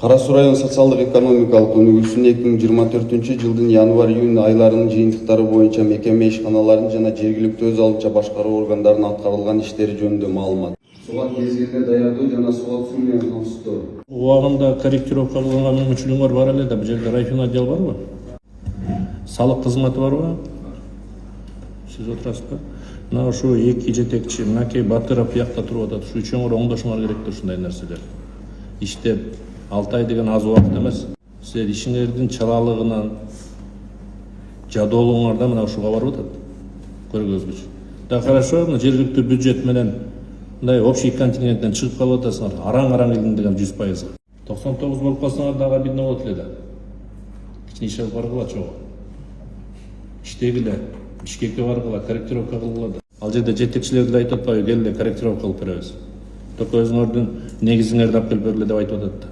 Кара Суу район социалдык экономикалык өнүгүүсүн 2024-жылдын январь-июнь айларынын жыйынтыктары боюнча мекеме ишканаларын жана жергиликтүү өз алынча башкаруу органдарынын аткарылган иштери жөнүндө маалымат. Суга кезегинде даярдоо жана суга суу менен камсыздоо. Убагында корректировка кылганга мүмкүнчүлүгүңөр бар эле да, бул жерде райфин отдел барбы? Салык кызматы барбы? Сиз отурасызбы? Мына ушу эки жетекчи, мынакей Батыров биякта туруп атат. Ушу үчөөңөр оңдошуңар керек да ушундай нерселер. Иштеп 6 ай деген аз убакыт эмес. Силер ишиңердин чалалыгынан, жадоолугуңардан мына ушуга барып атат. Көргөзгүч. Да хорошо, мына жергиликтүү бюджет менен мындай общий контингенттен чыгып калып атасыңар. Араң келдин деген 100%. 99 болуп калсаңар дагы обидно болот эле да. Кичине иш алып баргыла чогуу. Иштегиле, Бишкекке баргыла, корректировка кылгыла да. Ал жерде жетекчилерди айтып атпайбы, келе корректировка кылып беребиз. Только өзүңөрдүн негизиңерди алып келип бергиле деп айтып атат да.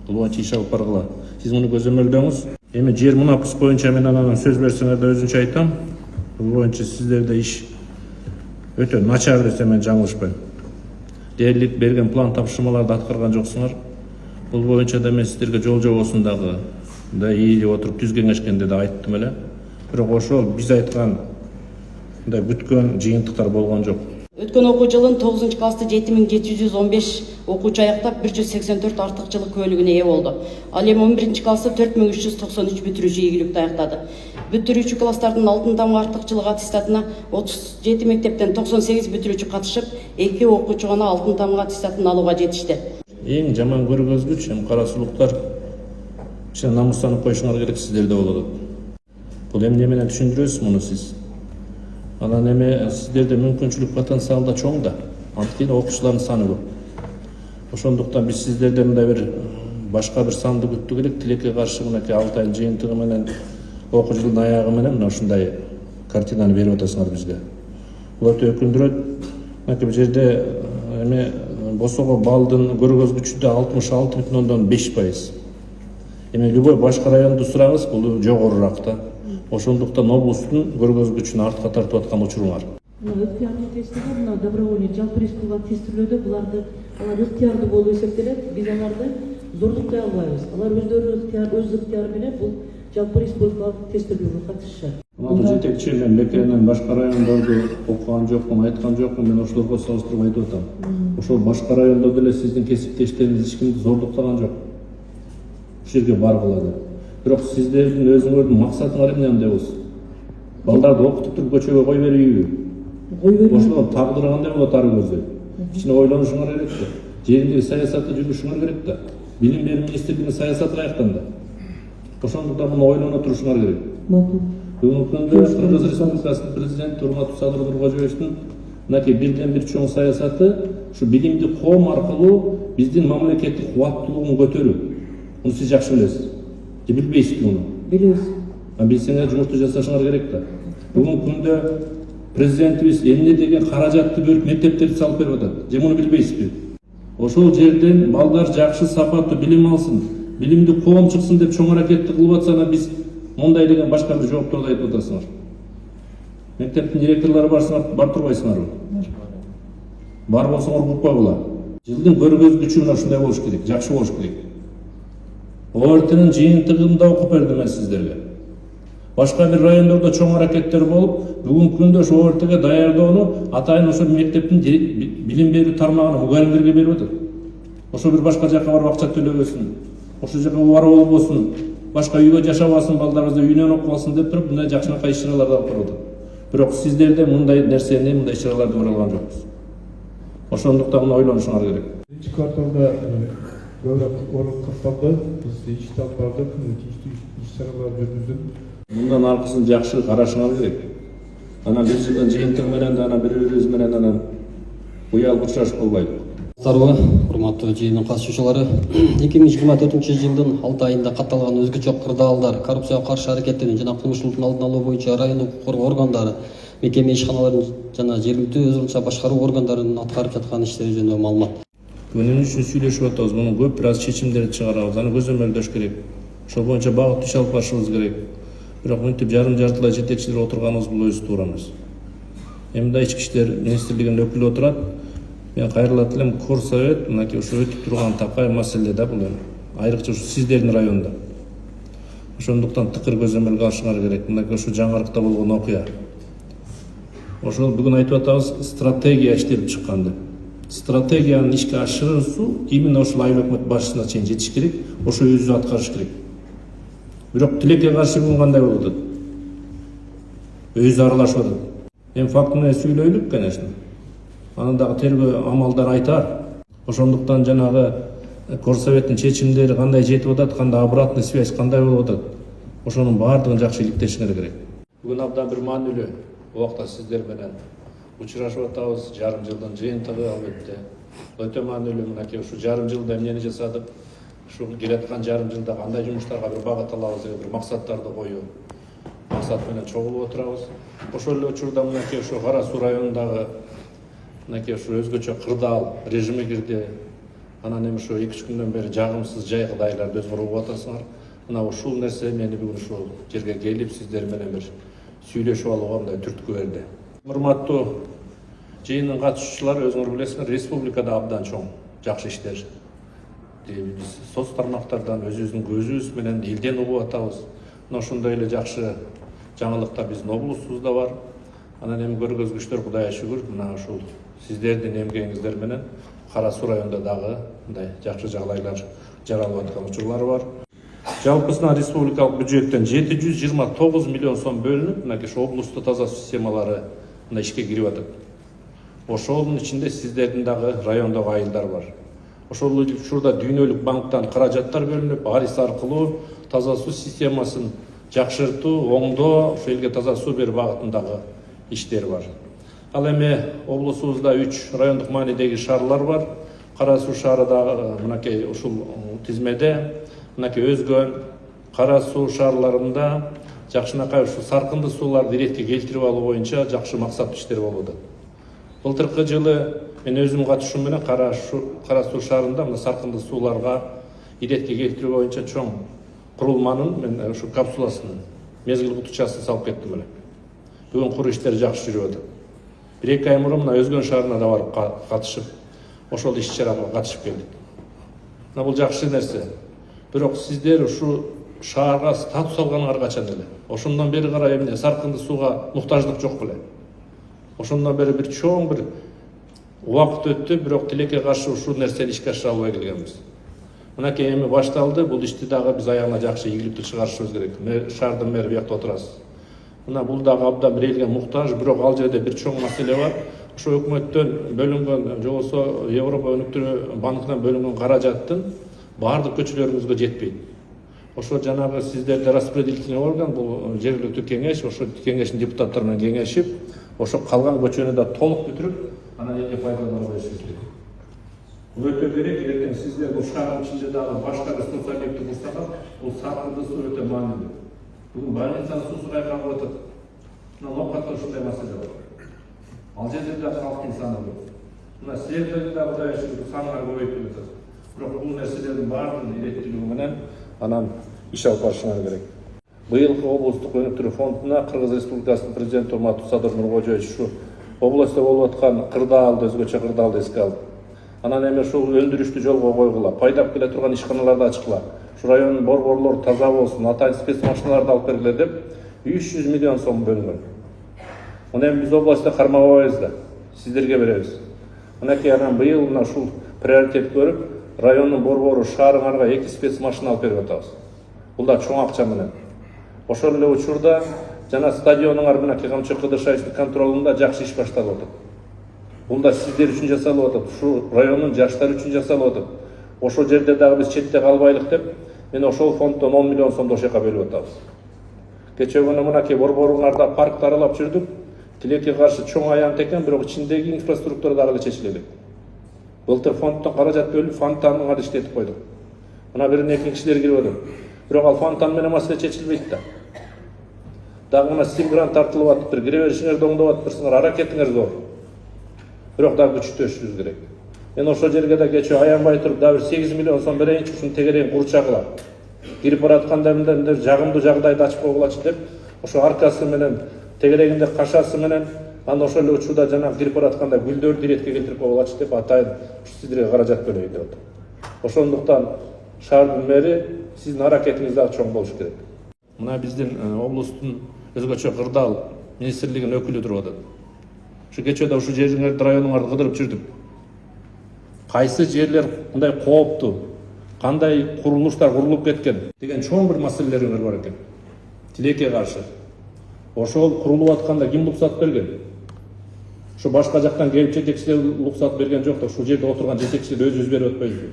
Бул боюнча иш алып баргыла. Сиз муну көзөмөлдөңүз. Эми жер мунапыс боюнча мен анан сөз берсеңер да өзүнчө айтам. Бул боюнча сиздерде иш өтө начар десем мен жаңылышпайм. Дээрлик берген план тапшырмаларды аткарган жоксуңар. Бул боюнча да мен сиздерге жол жобосун дагы ийилип отуруп түз кеңешкенде да айттым эле. Бирок ошол биз айткан мындай бүткөн жыйынтыктар болгон жок. Өткөн окуу жылын 9-классты 7715 окуучу аяктап 184 артыкчылык көлүгүнө ээ болду. Ал эми 11-классты 4393 бүтүрүүчү ийгиликтүү аяктады. Бүтүрүүчү класстардын алтын тамга артыкчылык аттестатына 37 мектептен 98 бүтүрүүчү катышып, 2 окуучу гана алтын тамга аттестатын алууга жетишти. Эң жаман көргөзгүч кара суулуктар намыстанып коюшуңар керек сиздерде болот. Бул эмне менен түшүндүрөсүз муну сиз? Анан эми сиздерде мүмкүнчүлүк потенциалда чоң да. Анткени окуучулардын саны көп. Ошондуктан биз сиздерден мындай бир башка бир санды күттү керек. Тилекке каршы мынакей 6 ай жыйынтыгы менен окуу жылдын аягы менен мына ушундай картинаны берип атасыңар бизге. Бул өтө өкүндүрөт. Мынакей бул жерде эми босого балдын көргөзгүчү да 66,5%. Эми любой башка районду сураңыз, бул жогорураак да. Ошондуктан облустун көргөзгүчүн артка тартып аткан учуруңар. Ыктыярдуу тестиге мына добровольный жалпы республикалык тестилөөдө алар ыктыярдуу болуп эсептелет. Биз аларды зордуктай албайбыз. Алар өз ыктыяры менен бул жалпы республикалык тестилөөгө катышышат. Бул жетекчи мен бекеринен башка райондорду окуган жокмун, айткан жокмун, мен ошолорго салыштырып айтып атам. Ошол башка райондордо эле сиздин кесиптештериңиз эч кимди зордуктаган жок. Ушул жерге баргыла деп. Бирок сиздердин өзүңөрдүн максатыңар эмне андай болсо? Балдарды окутуп туруп көчөгө кой берүүбү? Ошол тагдыры кандай болот ары көздөй? Кичине ойлонушуңар керек да. Жериндеги саясатты жүргүзүшүңөр керек да. Билим берүү министрлигинин саясаты каяктан да. Ошондуктан муну ойлоно турушуңар керек. Бүгүнкү күндө Кыргыз Республикасынын президенти урматтуу Садыр Тургожоевичтин мынакей бирден бир чоң саясаты ушу билимди коом аркылуу биздин мамлекеттик кубаттуулугун көтөрүү. Муну сиз жакшы билесиз. Же билбейсизби муну? Билебиз. Билсеңер жумушту жасашыңар керек да. Бүгүнкү күндө президентибиз эмне деген каражатты бөлүп мектептерди салып берип атат. Же муну билбейсизби? Ошол жерден балдар жакшы сапаттуу билим алсын, билимди коом чыксын деп чоң аракетти кылып атса, анан биз мондай деген башка бир жоопторду айтып атасыңар. Мектептин директорлору барсаңар, бар турбайсыңарбы? Бар болсоңор буп койгула. Жылдын көргөзгүчү мына ушундай болуш керек, жакшы болуш керек. ОРТнын жыйынтыгында окуп бердим мен сиздерге. Башка бир райондордо чоң аракеттер болуп, бүгүнкү күндө ошо ОРТге даярдоону атайын ошо мектептин билим берүү тармагына мугалимдерге берип атат. Ошо бир башка жака барып акча төлөбөсүн. Ошол жака барып болбосун. Башка үйгө жашабасын, балдарыбызды үйүнөн окуп алсын деп туруп, мындай жакшынакай иш-чараларды алып барып атат. Бирок сиздерде мындай нерсени, мындай иш-чараларды көрө алган жокпуз. Ошондуктан муну ойлонушуңар керек. Биринчи кварталда көбүрөөк орун катталды. Биз иш алып бардык, иш-чаралар жүргүздүк. Мындан аркысын жакшы карашыңар керек. Анан бир жылдын жыйынтыгы менен да бири-бирибиз менен анан уялып учурашып болбойт. Урматтуу жыйындын катышуучулары, 2024 жылдын 6 айында катталган өзгөчө кырдаалдар, коррупцияга каршы аракеттенүү жана кылмыштуулуктун алдын алуу боюнча райондук укук коргоо органдары, мекеме ишканаларын жана жергиликтүү өз алынча башкаруу органдарынын аткарып жаткан иштери жөнүндө маалымат. Эмне үчүн сүйлөшүп атабыз? Мунун көп бир аз чечимдерди чыгарабыз. Аны көзөмөлдөш керек. Ошол боюнча багыт иш алып барышыбыз керек. Бирок мынтип жарым-жартылай жетекчилер отурганыбыз бул өзү туура эмес. Эми да ички иштер министрлигинин өкүлү отурат. Мен кайрылат элем Горсовет мынакей ушу өтүп турган такай маселе да бул эми. Айрыкча ушу сиздердин районда. Ошондуктан тыкыр көз эмелге алышыңар керек. Мынакей ушу жаңырыкта болгон окуя. Ошол бүгүн айтып атабыз, стратегия иштелип чыккан деп. Стратегиянын ишке ашыруусу именно ошол айыл өкмөт башчысына чейин жетиш керек, ошо өзү аткарыш керек. Бирок тилекке каршы бүгүн кандай болуп атат? Өзү аралашып атат. Эми факт менен сүйлөйлүк, конечно. Анан дагы тергөө амалдар айтар. Ошондуктан жанагы Горсоветтин чечимдери кандай жетип атат, кандай обратный связь кандай болуп атат, ошонун баардыгын жакшы иликтешиңер керек. Бүгүн абдан бир маанилүү убакта сиздер менен учурашып атабыз. Жарым жылдын жыйынтыгы албетте өтө маанилүү. Мынакей ушу жарым жылда эмнени жасадык, ушу келаткан жарым жылда кандай жумуштарга бир багыт алабыз деген бир максаттарды коюу максат менен чогулуп отурабыз. Ошол эле учурда мынакей ушу Кара Суу районундагы мынакей ушу өзгөчө кырдаал режими кирди. Анан эми ушу 2-3 күндөн бери жагымсыз жай кыдайларды өзгөрүп атасыңар. Мына ушул нерсе мени бүгүн ушул жерге келип сиздер менен бир сүйлөшүп алууга мындай түрткү берди. Урматтуу жыйындын катышуучулары, өзүңөр билесиңер, республикада абдан чоң жакшы иштер. Биз соц тармактардан өзүбүздүн көзүбүз менен элден угуп атабыз. Мына ошондой эле жакшы жаңылыктар биздин облусубузда бар. Анан эми көргөзгүчтөр Кудайга шүгүр, мына ушул сиздердин эмгегиңиздер менен Кара Суу районунда дагы мындай жакшы жагдайлар жаралып аткан учурлар бар. Жалпысынан республикалык бюджеттен 729 миллион сом бөлүнүп, мынакей облустуу таза суу системалары мына ишке кирип атат. Ошонун ичинде сиздердин дагы райондогу айылдар бар. Ошол учурда дүйнөлүк банктан каражаттар бөлүнүп, Арис аркылуу таза суу системасын жакшыртуу, оңдоо, ошол элге таза суу берүү багытындагы иштер бар. Ал эми облусубузда 3 райондук маанидеги шаарлар бар. Кара Суу шаары да мынакей ушул тизмеде. Мынакей өзгөн Кара Суу шаарларында жакшынакай ушу саркынды сууларды иретке келтирип алуу боюнча жакшы максаттуу иштер болуп атат. Былтыркы жылы мен өзүм катышуум менен Кара Суу шаарында мына саркынды сууларга иретке келтирүү боюнча чоң курулманын мен ушу капсуласынын мезгил кутучасын салып кеттим эле. Бүгүн куруу иштери жакшы жүрүп атат. 1-2 ай мурун мына Өзгөн шаарына да барып катышып, ошол иш-чарага катышып келдик. Мына бул жакшы нерсе. Бирок сиздер ушу шаарга статус алганыңар качан эле? Ошондон бери карай эмне саркынды сууга муктаждык жок беле? Ошондон бери бир чоң бир убакыт өттү, бирок тилекке каршы ушул нерсени ишке ашыра албай келгенбиз. Мынакей эми башталды, бул ишти дагы биз аягына жакшы ийгиликтүү чыгарышыбыз керек. Шаардын мэри буякта отурасыз. Мына бул дагы абдан бир элге муктаж, бирок ал жерде бир чоң маселе бар. Ошо өкмөттөн бөлүнгөн, же болбосо Европа өнүктүрүү банкынан бөлүнгөн каражаттын баардык көчөлөрүбүзгө жетпейт. Ошо жанагы сиздерде распределительный орган, бул жергиликтүү кеңеш, ошо кеңештин депутаттары менен кеңешип, ошо калган көчөнү да толук бүтүрүп, анан элге пайдаланууга беришибиз керек. Бул өтө керек. Эртең сиздер бул шаардын ичинде дагы башка ресурс объекти курсаңар, бул саркынды суу өтө маанилүү. Бүгүн больницанын суусу кайкалып атат. Мына Нокатта ушундай маселе бар. Ал жерде да халктын саны көп. Мына сиздердин да Кудайга шүгүр саныңар көбөйтүп атат. Бирок бул нерселердин баардыгын иреттүүлүгү менен анан иш алып барышыңар керек. Быйылкы облустук өнүктүрүү фондуна Кыргыз Республикасынын президенти Урматтуу Садыр Нуркожоевич ушу областта болуп аткан кырдаалды, өзгөчө кырдаалды эске алып, анан эми ушул өндүрүштү жолго койгула, пайдап келе турган ишканаларды ачкыла, ушу райондун борборлору таза болсун, атайын спец машиналарды алып бергиле деп 300 миллион сом бөлүнгөн. Мына эми биз областта кармабайбыз да, сиздерге беребиз. Мынакей анан быйыл мына ушул приоритет көрүп, райондун борбору шаарыңарга 2 спец машина алып берип атабыз. Бул да чоң акча менен. Ошол эле учурда жана стадионуңар мынакей Камчы Кыдыршаевдин контролунда жакшы иш башталып атат. Бул да сиздер үчүн жасалып атат, ушу райондун жаштары үчүн жасалып атат. Ошол жерде дагы биз четте калбайлык деп, мен ошол фонддон 10 миллион сомду ошол жака бөлүп атабыз. Кечээ күнү мынакей борборуңарда паркты аралап жүрдүк. Тилекке каршы чоң аянт экен, бирок ичиндеги инфраструктура дагы эле чечиле элек. Былтыр фонддон каражат бөлүп, фонтаныңарды иштетип койдук. Мына бирин эки кишилер кирип атат. Бирок ал фонтан менен маселе чечилбейт да. Дагы мына Steam грант тартылып атыптыр, кире беришиңерди оңдоп атыптырсыңар, аракетиңер зор. Бирок дагы күчтөшүбүз керек. Мен ошол жерге да кечээ аянбай туруп, дагы 8 миллион сом берейинчи, ушуну тегерейин курчагыла. Кирип баратканда жагымдуу жагдайды ачып койгулачы деп, ошо аркасы менен, тегерегинде кашасы менен Аны ошол эле учурда жанагы кирип баратканда гүлдөрдү иретке келтирип болачу деп атайын сиздерге каражат бөлөйүн деп атам. Ошондуктан шаардын мэри сиздин аракетиңиз дагы чоң болуш керек. Мына биздин облустун өзгөчө кырдаал министрлигинин өкүлү туруп атат. Ушу кечээде ушул жериңерди, районуңарды кыдырып жүрдүк. Кайсы жерлер мындай кооптуу, кандай курулуштар курулуп кеткен деген чоң бир маселелериңер бар экен. Тилекке каршы. Ошол курулуп атканда ким уруксат берген? Ушу башка жактан келип жетекчилер уруксат берген жок да, ушул жерде отурган жетекчилер өзүбүз берип атпайбызбы?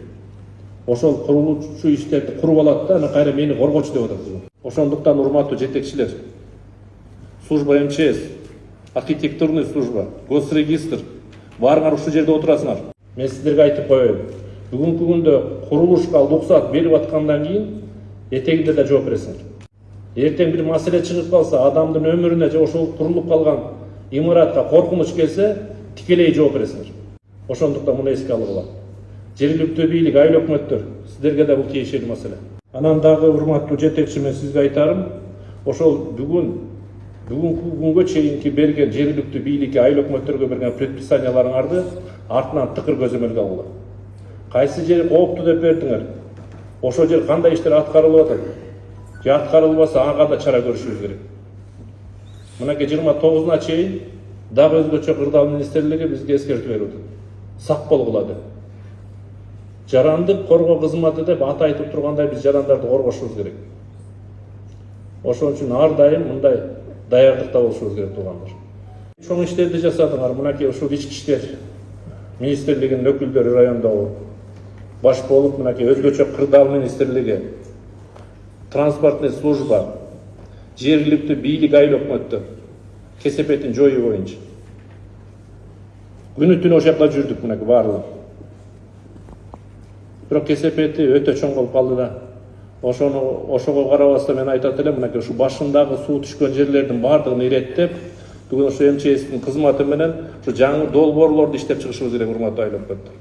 Ошол курулуучу иштерди куруп алат да, анан кайра мени коргочу деп атат. Ошондуктан урматтуу жетекчилер, служба МЧС, архитектурный служба, госрегистр, баарыңар ушул жерде отурасыңар. Мен сиздерге айтып коеюн. Бүгүнкү күндө курулушка уруксат берип аткандан кийин этегинде да жооп бересиңер. Эртең бир маселе чыгып калса, адамдын өмүрүнө же ошол курулуп калган имаратка коркунуч келсе, тикелей жооп бересиңер. Ошондуктан муну эске алгыла. Жергиликтүү бийлик, айыл өкмөттөр, сиздерге да бул тиешелүү маселе. Анан дагы урматтуу жетекчи, мен сизге айтарым, ошол бүгүнкү күнгө чейинки берген жергиликтүү бийликке, айыл өкмөттөргө берген предписанияларыңарды артынан тыкыр көзөмөлгө алгыла. Кайсы жери кооптуу деп бердиңер? Ошол жер кандай иштер аткарылып атат? Же аткарылбаса ага да чара көрүшүбүз керек. Мынакей 29-на чейин дагы өзгөчө кырдаал министрлиги бизге эскертүү берип атат. Сак болгула деп. Жарандык коргоо кызматы деп аты айтып тургандай биз жарандарды коргошубуз керек. Ошон үчүн ар дайым мындай даярдыкта болушубуз керек туугандар. Чоң иштерди жасадыңар. Мынакей ушул ички иштер министрлигинин өкүлдөрү райондогу баш болуп, мынакей өзгөчө кырдаал министрлиги, транспортный служба, жергиликтүү бийлик, айыл өкмөттөр кесепетин жоюу боюнча. Күнү түнү ошол жакта жүрдүк мынакей баардыгы. Бирок кесепети өтө чоң болуп калды да. Ошого карабастан мен айтат элем, мынакей ушу башындагы суу түшкөн жерлердин баардыгын иреттеп, бүгүн ошо МЧСтин кызматы менен ушу жаңы долбоорлорду иштеп чыгышыбыз керек, урматтуу айыл өкмөттөр.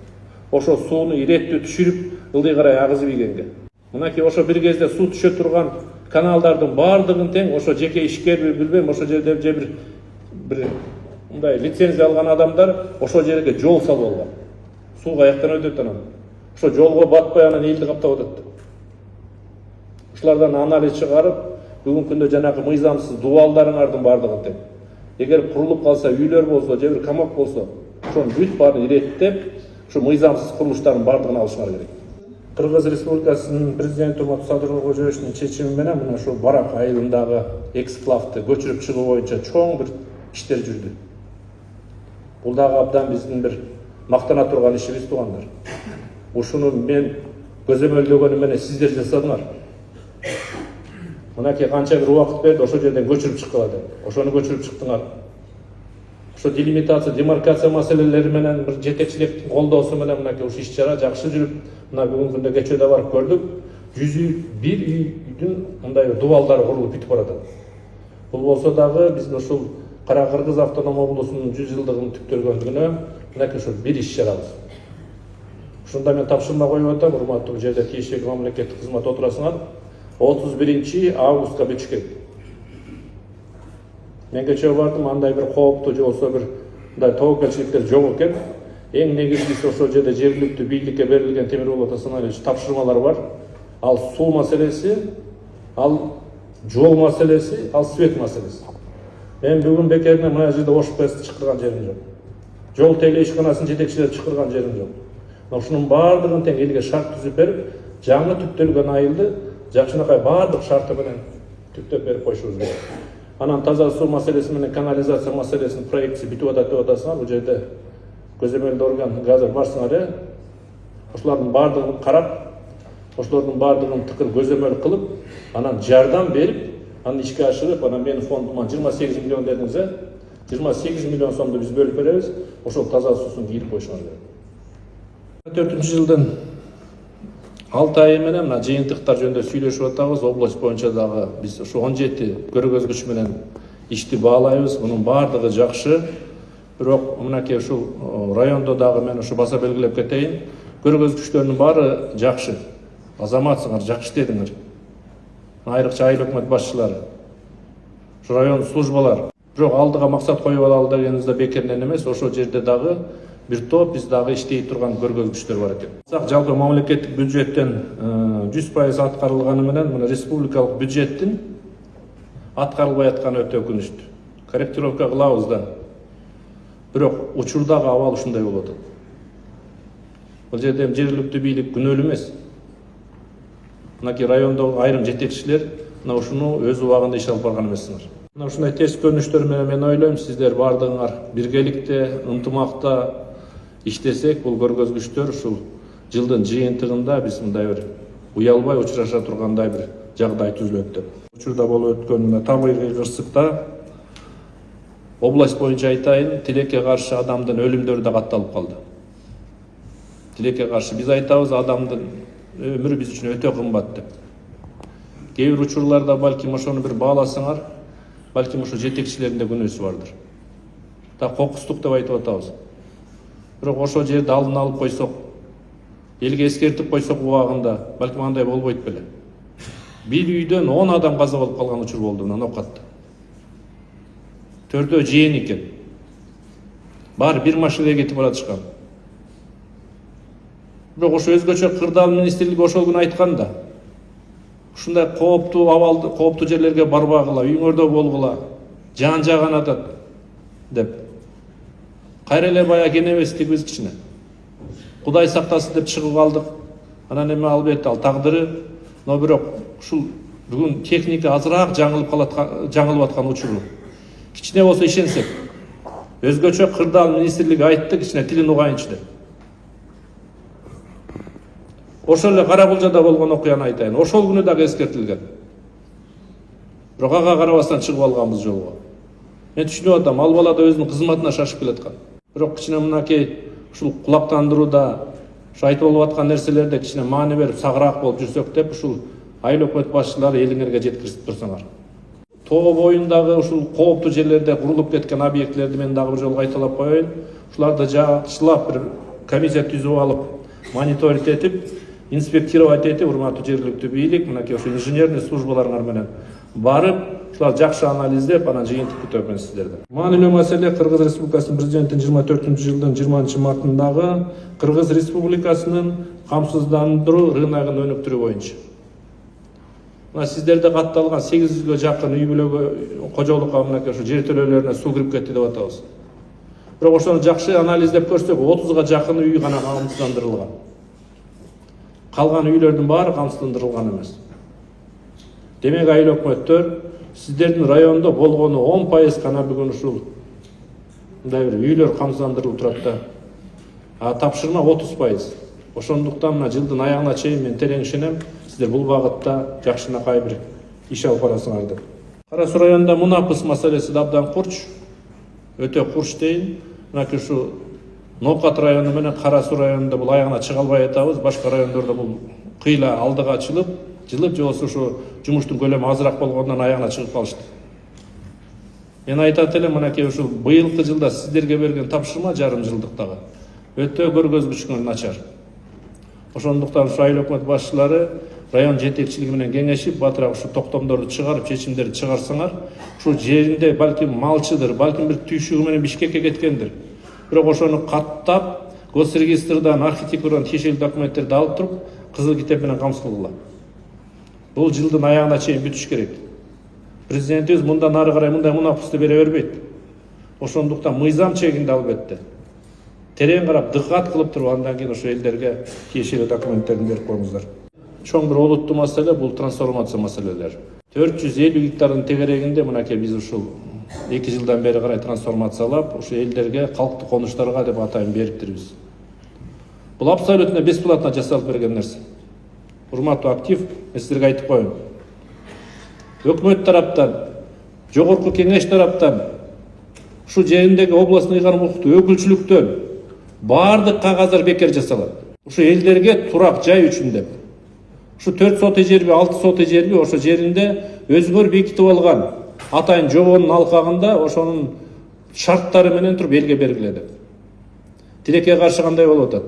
Ошо сууну иреттүү түшүрүп, ылдый карай агызып ийгенге. Мынакей ошо бир кезде суу түшө турган каналдардын баардыгын тең ошо жеке ишкер билбейм, ошо жерде же бир мындай лицензия алган адамдар ошо жерге жол салып алган. Суу каяктан өтөт анан? Ошо жолго батпай анан элди каптап атат. Ушулардан анализ чыгарып, бүгүнкү күндө жанагы мыйзамсыз дубалдарыңардын баардыгын тең. Эгер курулуп калса, үйлөр болсо, же бир камак болсо, ошонун бүт баарын иреттеп, ушу мыйзамсыз курулуштардын баардыгын алышыңар керек. Кыргыз Республикасынын президенти Урматтуу Садыр Кожоевичтин чечими менен мына ушул Барак айылындагы эксклавды көчүрүп чыгуу боюнча чоң бир иштер жүрдү. Бул дагы абдан биздин бир мактана турган ишибиз туугандар. Ушуну мен көзөмөлдөгөнүм менен сиздер жасадыңар. Мынакей канча бир убакыт берди, ошол жерден көчүрүп чыккыла деп. Ошону көчүрүп чыктыңар. Ошо делимитация, демаркация маселелери менен бир жетекчиликтин колдоосу менен мынакей ушу иш-чара жакшы жүрүп, мына бүгүнкү күндө кечээде барып көрдүк. 101 үйдүн мындай дубалдары курулуп бүтүп баратат. Бул болсо дагы биздин ушул Кара Кыргыз автоном облусунун 100 жылдыгын түптөлгөндүгүнө мынакей ушул бир иш-чарабыз. Ушунда мен тапшырма коюп атам, урматтуу бул жерде тиешелүү мамлекеттик кызмат отурасыңар. 31 августка бүтүш керек. Мен кечээ бардым, андай бир кооптуу же болсо бир мындай тобокелчиликтер жок экен. Эң негизгиси ошол жерде жергиликтүү бийликке берилген Темирбол Атасынович тапшырмалар бар. Ал суу маселеси, ал жол маселеси, ал свет маселеси. Мен бүгүн бекеринен мына жерде ОШПС чакырган жерим жок. Жол тейлөө ишканасынын жетекчилери чакырган жерим жок. Ушунун баардыгын тең элге шарт түзүп берип, жаңы түптөлгөн айылды жакшынакай баардык шарты менен түптөп берип коюшубуз керек. Анан таза суу маселеси менен канализация маселесинин проектиси бүтүп атат деп атасыңар. Бул жерде көзөмөлдө орган азыр барсыңар, ошолордун баардыгын карап, ошолордун баардыгын тыкыр көзөмөл кылып, анан жардам берип, анан ишке ашырып, анан менин фондуман 28 миллион дедиңиз, 28 миллион сомду биз бөлүп беребиз, ошол таза суусун кийип коюшуңар керек. 4-жылдын 6 айы менен мына жыйынтыктар жөнүндө сүйлөшүп атабыз. Область боюнча дагы биз ушу 17 көргөзгүч менен ишти баалайбыз. Мунун баардыгы жакшы. Бирок мынакей ушул райондо дагы мен ушу баса белгилеп кетейин. Көргөзгүчтөрдүн баары жакшы. Азаматсыңар, жакшы иштедиңер. Айрыкча айыл өкмөт башчылары, ушу район службалар. Бирок алдыга максат коюп алалы дегенибизде бекеринен эмес, ошол жерде дагы бир топ биз дагы иштей турган көргөзгүчтөр бар экен. Жалпы мамлекеттик бюджеттен 100% аткарылганы менен мына республикалык бюджеттин аткарылбай атканы өтө өкүнүчтүү. Корректировка кылабыз да. Бирок учурдагы абал ушундай болуп атат. Бул жерде жергиликтүү бийлик күнөөлүү эмес. Мынакей райондогу айрым жетекчилер мына ушуну өз убагында иш алып барган эмессиңер. Мына ушундай терс көрүнүштөр менен мен ойлойм, сиздер бардыгыңар биргеликте, ынтымакта иштесек, бул көргөзгүчтөр ушул жылдын жыйынтыгында биз мындай бир уялбай учураша тургандай бир жагдай түзүлөт деп. Учурда болуп өткөн табигый кырсыкта область боюнча айтайын, тилекке каршы адамдын өлүмдөрү да катталып калды. Тилекке каршы биз айтабыз, адамдын өмүрү биз үчүн өтө кымбат деп. Кээ бир учурларда балким ошону бир бааласаңар, балким ошо жетекчилердин да күнөөсү бардыр. Так кокустук деп айтып атабыз. Бирок ошол жерди алдын алып койсок, элге эскертип койсок убагында, балким андай болбойт беле. Бир үйдөн 10 адам каза болуп калган учур болду мына Нокатта. Төрдөө жээн экен. Баары бир машинеге кетип баратышкан. Бирок ошо өзгөчө кырдаал министрлиги ошол күнү айткан да. Ушундай кооптуу абалды, кооптуу жерлерге барбагыла, үйүңөрдө болгула, жан жаган атат деп. Кайра эле бая кенебестик биз кичине. Кудай сактасын деп чыгып алдык. Анан эми албетте ал тагдыры, но бирок ушул бүгүн техника азыраак жаңылып аткан учуру. Кичине болсо ишенсек. Өзгөчө кырдаал министрлиги айтты, кичине тилин угайынчы деп. Ошол эле Карабулжада болгон окуяны айтайын. Ошол күнү дагы эскертилген. Бирок ага карабастан чыгып алганбыз жолго. Мен түшүнүп атам, ал бала да өзүнүн кызматына шашып келаткан. Бирок кичине мынакей ушул кулактандырууда, ушу айтып болуп аткан нерселерде кичине маани берип, сагыраак болуп жүрсөк деп ушул айыл өкмөт башчылары элиңерге жеткирип турсаңар. Тоо боюндагы ушул кооптуу жерлерде курулуп кеткен объектилерди мен дагы бир жолу кайталап коеюн. Ушуларды жакшылап бир комиссия түзүп алып, мониторинг этип, инспектировать этип, урматтуу жергиликтүү бийлик, мынакей ошо инженерный службаларыңар менен барып, ушулар жакшы анализдеп, анан жыйынтык күтөм мен сиздерден. Маанилүү маселе Кыргыз Республикасынын президентинин 24-жылдын 20-мартындагы Кыргыз Республикасынын камсыздандыруу рыногун өнүктүрүү боюнча. Мына сиздерде катталган 800-гө жакын үй бүлөгө кожолукка мынакей ошо жер төлөөлөрүнө суу кирип кетти деп атабыз. Бирок ошону жакшы анализдеп көрсөк, 30-га жакын үй гана камсыздандырылган. Калган үйлөрдүн баары камсыздандырылган эмес. Демек айыл өкмөттөр, сиздердин райондо болгону 10% гана бүгүн ушул мындай бир үйлөр камсыздандырылып турат да. А тапшырма 30%. Ошондуктан мына жылдын аягына чейин мен терең ишенем, сиздер бул багытта жакшынакай бир иш алып барасыңар деп. Кара Суу районунда мунапыс маселеси да абдан курч, өтө курч дейин. Мынакей ушу Нокат району менен Кара Суу районунда бул аягына чыга албай атабыз. Башка райондордо бул кыйла алдыга жылып же болсо ушу жумуштун көлөмү азыраак болгондон аягына чыгып калышты. Мен айтат элем, мынакей ушул быйылкы жылда сиздерге берген тапшырма жарым жылдыктагы өтө көргөзгүчүнөн начар. Ошондуктан ушу айыл өкмөт башчылары район жетекчилиги менен кеңешип, батыраак ушу токтомдорду чыгарып, чечимдерди чыгарсаңар, ушул жеринде балким малчыдыр, балким бир түйшүгү менен Бишкекке кеткендир. Бирок ошону каттап, госрегистрдан, архитектурадан тиешелүү документтерди алып туруп, кызыл китеп менен камсыздагыла. Бул жылдын аягына чейин бүтүш керек. Президентибиз мындан ары карай мындай мунапысты бере бербейт. Ошондуктан мыйзам чегинде албетте терең карап, дыккат кылып туруп, андан кийин ошо элдерге тиешелүү документтерин берип коюңуздар. Чоң бир олуттуу маселе бул трансформация маселелери. 450 гектардын тегерегинде мынакей биз ушул 2 жылдан бери карай трансформациялап, ошо элдерге, калктык конуштарга деп атайын бериптирбиз. Бул абсолютно бесплатно жасалып берген нерсе. Урматтуу актив, мен сиздерге айтып коеюн. Өкмөт тараптан, жогорку кеңеш тараптан, ушу жериндеги областный кармалыктуу өкүлчүлүктөн баардык кагаздар бекер жасалат. Ушу элдерге турак жай үчүн деп. Ушу 4 сотый жерби, 6 сотый жерби ошо жеринде өзгөр бекитип алган атайын жобонун алкагында ошонун шарттары менен туруп элге бергиле деп. Тилекке каршы кандай болуп атат?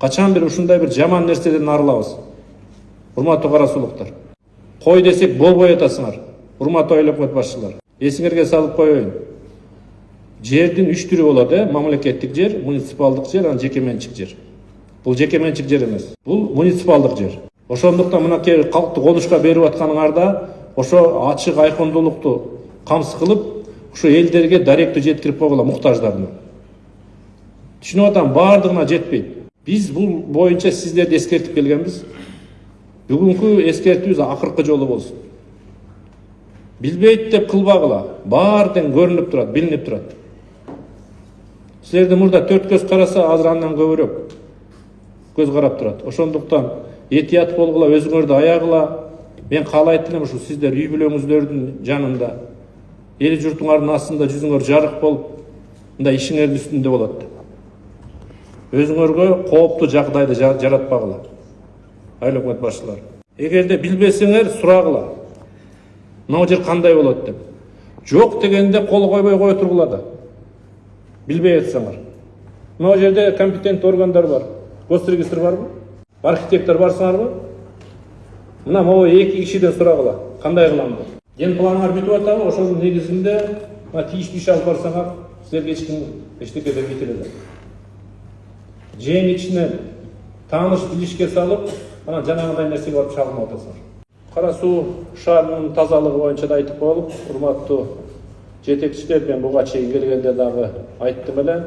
Качан бир ушундай бир жаман нерседен арылабыз? Урматтуу кара суулуктар. Кой десек болбой атасыңар. Урматтуу айыл өкмөт башчылары. Эсиңерге салып коеюн. Жердин 3 түрү болот, мамлекеттик жер, муниципалдык жер, анан жеке менчик жер. Бул жеке менчик жер эмес. Бул муниципалдык жер. Ошондуктан мынакей калкты конушка берип атканыңарда ошо ачык айкындуулукту камсыз кылып, ошо элдерге даректүү жеткирип койгула муктаждарына. Түшүнүп атам, баардыгына жетпейт. Биз бул боюнча сиздерди эскертип келгенбиз. Бүгүнкү эскертүүбүз акыркы жолу болсун. Билбейт деп кылбагыла. Баары тең көрүнүп турат, билинип турат. Силерди мурда 4 көз караса, азыр андан көбүрөөк көз карап турат. Ошондуктан этият болгула, өзүңөрдү аягыла. Мен каалайт элем ушу сиздер үй бүлөңүздөрдүн жанында, эл журтуңардын астында жүзүңөр жарык болуп, мындай ишиңердин үстүндө болот деп. Өзүңөргө кооптуу жагдайды жаратпагыла. Айыл өкмөт башчылары. Эгерде билбесеңер, сурагыла. Мына жер кандай болот деп. Жок дегенде кол койбой кое тургула да. Билбей атсаңар. Мына жерде компетенттүү органдар бар. Госрегистр барбы? Архитектор барсыңарбы? Мына могу 2 кишиден сурагыла. Кандай кылам деп. Ген планыңар бүтүп атабы? Ошонун негизинде мына тийиштүү иш алып барсаңар, силерге эчтеке бербейт эле. Жең ичинен тааныш билишке салып, анан жанагындай нерсеге барып чагылып атасыңар. Кара суу шаарынын тазалыгы боюнча да айтып коелук. Урматтуу жетекчилер, мен буга чейин келгенде дагы айттым эле.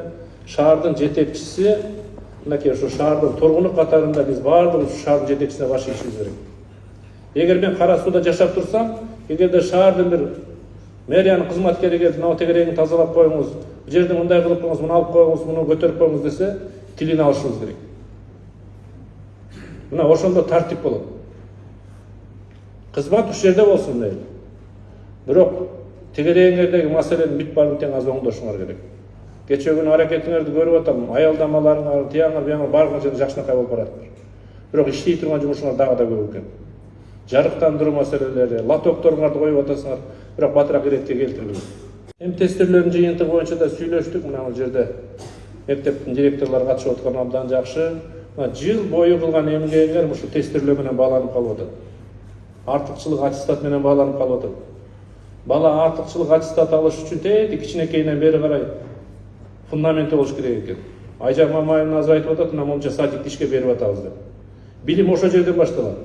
Шаардын жетекчиси, мынакей ушу шаардын тургуну катарында биз баардыгыбыз шаардын жетекчисине баш ийишибиз керек. Эгер мен Кара сууда жашап турсам, эгерде шаардын бир мэриянын кызматкери келип, мына тегерегин тазалап коюңуз, бул жерди мындай кылып коюңуз, муну алып коюңуз, муну көтөрүп коюңуз десе, тилин алышыбыз керек. Мына ошондо тартип болот. Кызмат ушул жерде болсун дейли. Бирок тегерегиңердеги маселени бүт баарын тең аз оңдошуңар керек. Кечээ күнү аракетиңерди көрүп атам, аялдамаларыңар, тияңар, бияңар бардыгы жерде жакшынакай болуп баратыр. Бирок иштей турган жумушуңар дагы да көп экен. Жарыктандыруу маселелери, лотокторуңарды коюп атасыңар, бирок батыраак иретке келтирбейт. Тестирлердин жыйынтыгы боюнча да сүйлөштүк. Мына бул жерде мектептин директорлору катышып аткан абдан жакшы. Жыл бою кылган эмгегиңер ушу тестирлөө менен бааланып калып атат. Артыкчылык аттестат менен бааланып калып атат. Бала артыкчылык аттестат алыш үчүн тети кичинекейинен бери карай фундаменти болуш керек экен. Айжан Мамаевна азыр айтып атат, мына момча садикти ишке берип атабыз деп. Билим ошол жерден башталат.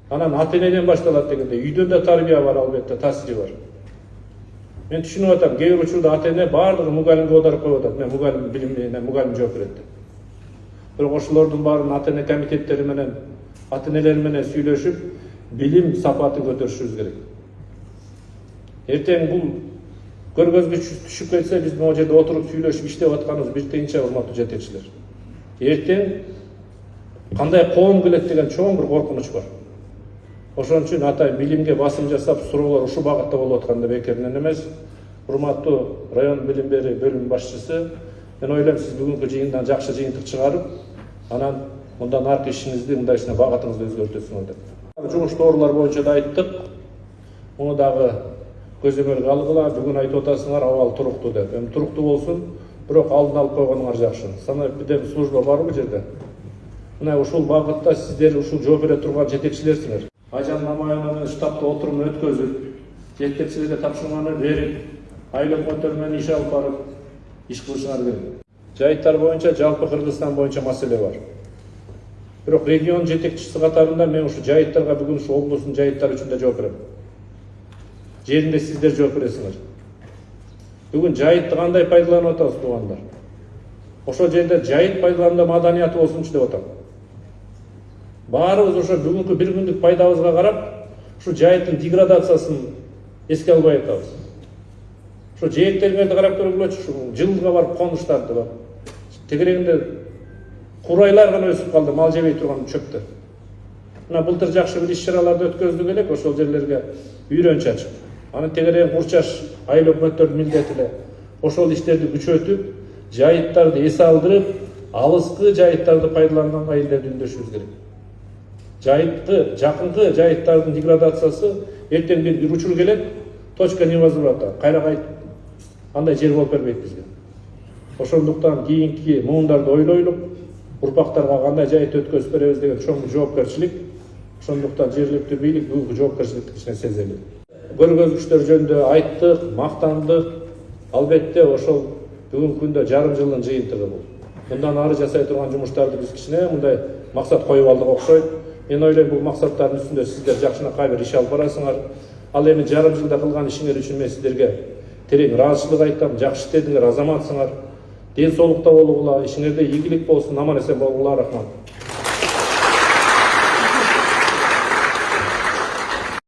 Анан ата-энеден башталат дегенде, үйдөн да тарбия бар, албетте, таасири бар. Мен түшүнүп атам, кээ бир учурда ата-эне баардыгы мугалимге оодарып коюп атат. Мен мугалим билимден, мугалим жооп берет деп. Бирок ошолордун баарын ата-эне комитеттери менен, ата-энелери менен сүйлөшүп, билим сапатын көтөрүшүбүз керек. Эртең бул көргөзгө түшүп кетсе, биз могу жерде отуруп сүйлөшүп иштеп атканыбыз бир тыйынча, урматтуу жетекчилер. Эртең кандай коом келет деген чоң бир коркунуч бар. Ошон үчүн атайын билимге басым жасап, суроолор ушул багытта болуп атканда бекеринен эмес. Урматтуу район билим бери бөлүм башчысы, мен ойлойм, сиз бүгүнкү жыйындан жакшы жыйынтык чыгарып, анан мындан аркы ишиңизди мындайсына багытыңызды өзгөртөсүңөр деп. Жумуш тоорулар боюнча да айттык. Муну дагы көзөмөлгө алгыла. Бүгүн айтып атасыңар, абал туруктуу деп. Эми туруктуу болсун, бирок алдын алып койгонуңар жакшы. Санаптын служба бар бул жерде. Мына ушул багытта сиздер ушул жооп бере турган жетекчилерсиңер. Айжан Мамаевнанын штабта отурумун өткөзүп, жетекчилерге тапшырманы берип, айыл өкмөттөр менен иш алып барып, иш кылышыңар керек. Жайыттар боюнча, жалпы Кыргызстан боюнча маселе бар. Бирок регион жетекчиси катарында мен ушу жайыттарга бүгүн ушу облустун жайыттары үчүн да жооп берем. Жеринде сиздер жооп бересиңер. Бүгүн жайытты кандай пайдаланып атабыз туугандар? Ошол жерде жайыт пайдалануу маданияты болсунчу деп атам. Баарыбыз ошо бүгүнкү бир күндүк пайдабызга карап, ушу жайыттын деградациясын эске албай атабыз. Ушу жээктериңерди карап көргүлөчү, ушу жылга барып конуштарды бар. Тегерегинде курайлар гана өсүп калды, мал жебей турган чөптөр. Мына былтыр жакшы бир иш-чараларды өткөздүк элек, ошол жерлерге үйрөнч ачып. Анын тегерегин курчаш айыл өкмөттөрдүн милдети эле. Ошол иштерди күчөтүп, жайыттарды эс алдырып, алыскы жайыттарды пайдаланган айылдерди үндөшүбүз керек. Жайытты, жакынкы жайыттардын деградациясы эртең бир учур келет, точка невозврата, кайра кайтып андай жер болуп бербейт бизге. Ошондуктан кийинки муундарды ойлойлук, урпактарга кандай жайыт өткөзүп беребиз деген чоң жоопкерчилик. Ошондуктан жергиликтүү бийлик бүгүнкү жоопкерчиликти кичине сезели. көргөзгүчтөр жөнүндө айттык, мактандык. Албетте ошол бүгүнкү күндө жарым жылдын жыйынтыгы бул. Мындан ары жасай турган жумуштарды биз кичине мындай максат коюп алдык окшойт. Мен ойлойм бул максаттардын үстүндө сиздер жакшынакай бир иш алып барасыңар. Ал эми жарым жылда кылган ишиңер үчүн мен сиздерге терең ыраазычылык айтам. Жакшы иштедиңер, азаматсыңар. Ден соолукта болгула, ишиңерде ийгилик болсун, аман эсен болгула, рахмат.